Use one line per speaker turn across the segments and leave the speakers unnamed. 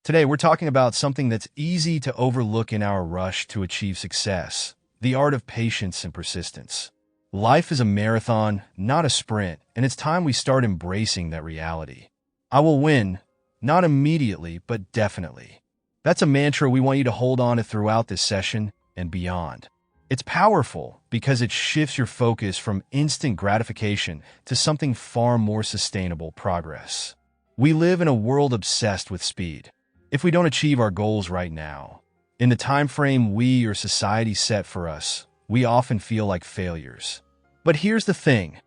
Today, we're talking about something that's easy to overlook in our rush to achieve success: the art of patience and persistence. Life is a marathon, not a sprint, and it's time we start embracing that reality. I will win, not immediately, but definitely. That's a mantra we want you to hold on to throughout this session and beyond. It's powerful because it shifts your focus from instant gratification to something far more sustainable: progress. We live in a world obsessed with speed. If we don't achieve our goals right now, in the time frame we or society set for us, we often feel like failures. But here's the thing: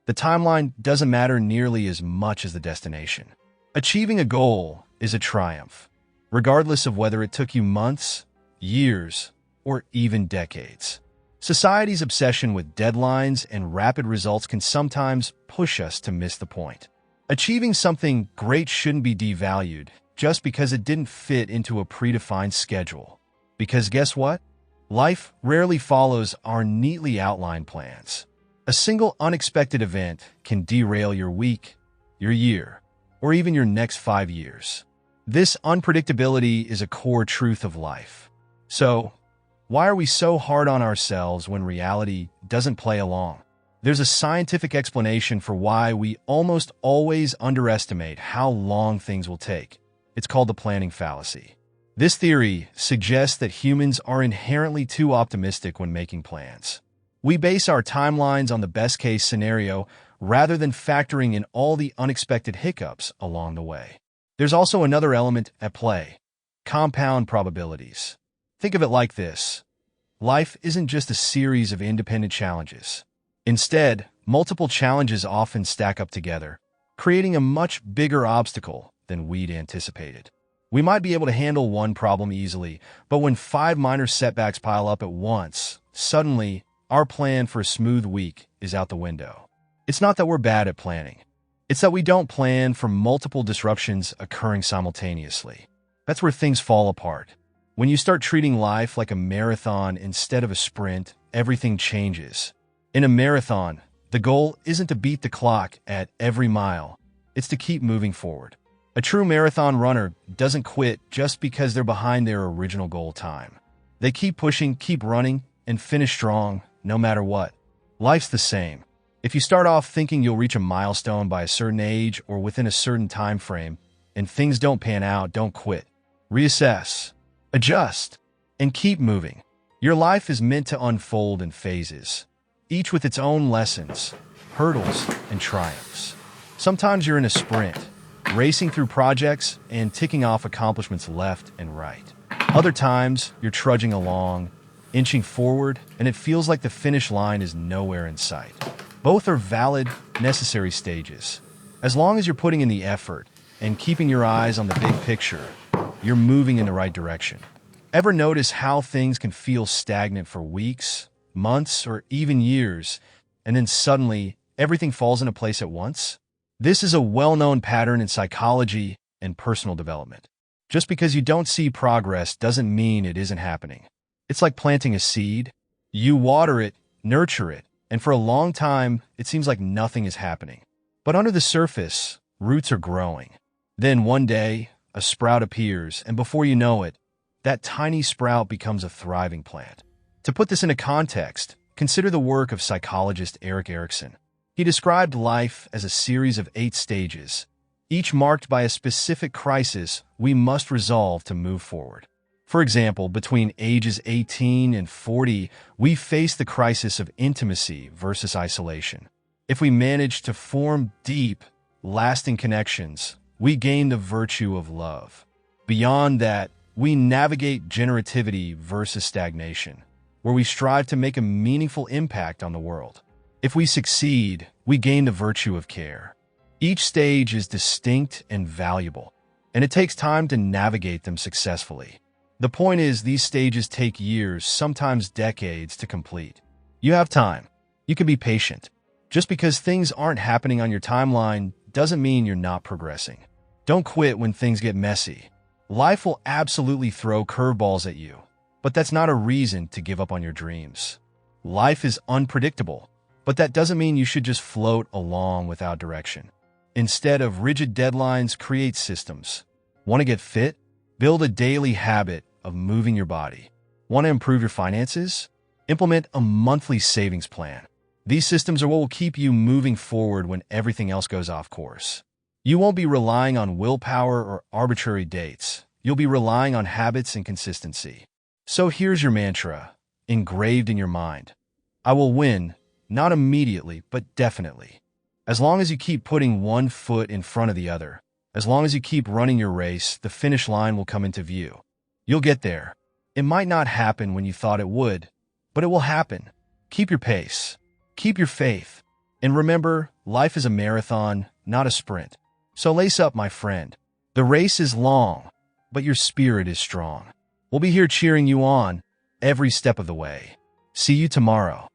the timeline doesn't matter nearly as much as the destination. Achieving a goal is a triumph, regardless of whether it took you months, years, or even decades. Society's obsession with deadlines and rapid results can sometimes push us to miss the point. Achieving something great shouldn't be devalued just because it didn't fit into a predefined schedule. Because guess what? Life rarely follows our neatly outlined plans. A single unexpected event can derail your week, your year, or even your next 5 years. This unpredictability is a core truth of life. So, why are we so hard on ourselves when reality doesn't play along? There's a scientific explanation for why we almost always underestimate how long things will take. It's called the planning fallacy. This theory suggests that humans are inherently too optimistic when making plans. We base our timelines on the best-case scenario rather than factoring in all the unexpected hiccups along the way. There's also another element at play: compound probabilities. Think of it like this: life isn't just a series of independent challenges. Instead, multiple challenges often stack up together, creating a much bigger obstacle than we'd anticipated. We might be able to handle one problem easily, but when 5 minor setbacks pile up at once, suddenly our plan for a smooth week is out the window. It's not that we're bad at planning. It's that we don't plan for multiple disruptions occurring simultaneously. That's where things fall apart. When you start treating life like a marathon instead of a sprint, everything changes. In a marathon, the goal isn't to beat the clock at every mile. It's to keep moving forward. A true marathon runner doesn't quit just because they're behind their original goal time. They keep pushing, keep running, and finish strong, no matter what. Life's the same. If you start off thinking you'll reach a milestone by a certain age or within a certain time frame, and things don't pan out, don't quit. Reassess, adjust, and keep moving. Your life is meant to unfold in phases, each with its own lessons, hurdles, and triumphs. Sometimes you're in a sprint, racing through projects and ticking off accomplishments left and right. Other times, you're trudging along, inching forward, and it feels like the finish line is nowhere in sight. Both are valid, necessary stages. As long as you're putting in the effort and keeping your eyes on the big picture, you're moving in the right direction. Ever notice how things can feel stagnant for weeks, months, or even years, and then suddenly everything falls into place at once? This is a well-known pattern in psychology and personal development. Just because you don't see progress doesn't mean it isn't happening. It's like planting a seed. You water it, nurture it, and for a long time, it seems like nothing is happening. But under the surface, roots are growing. Then one day, a sprout appears, and before you know it, that tiny sprout becomes a thriving plant. To put this into context, consider the work of psychologist Erik Erikson. He described life as a series of 8 stages, each marked by a specific crisis we must resolve to move forward. For example, between ages 18 and 40, we face the crisis of intimacy versus isolation. If we manage to form deep, lasting connections, we gain the virtue of love. Beyond that, we navigate generativity versus stagnation, where we strive to make a meaningful impact on the world. If we succeed, we gain the virtue of care. Each stage is distinct and valuable, and it takes time to navigate them successfully. The point is, these stages take years, sometimes decades, to complete. You have time. You can be patient. Just because things aren't happening on your timeline doesn't mean you're not progressing. Don't quit when things get messy. Life will absolutely throw curveballs at you, but that's not a reason to give up on your dreams. Life is unpredictable, but that doesn't mean you should just float along without direction. Instead of rigid deadlines, create systems. Want to get fit? Build a daily habit of moving your body. Want to improve your finances? Implement a monthly savings plan. These systems are what will keep you moving forward when everything else goes off course. You won't be relying on willpower or arbitrary dates. You'll be relying on habits and consistency. So here's your mantra, engraved in your mind. I will win, not immediately, but definitely. As long as you keep putting one foot in front of the other, as long as you keep running your race, the finish line will come into view. You'll get there. It might not happen when you thought it would, but it will happen. Keep your pace. Keep your faith. And remember, life is a marathon, not a sprint. So lace up, my friend. The race is long, but your spirit is strong. We'll be here cheering you on every step of the way. See you tomorrow.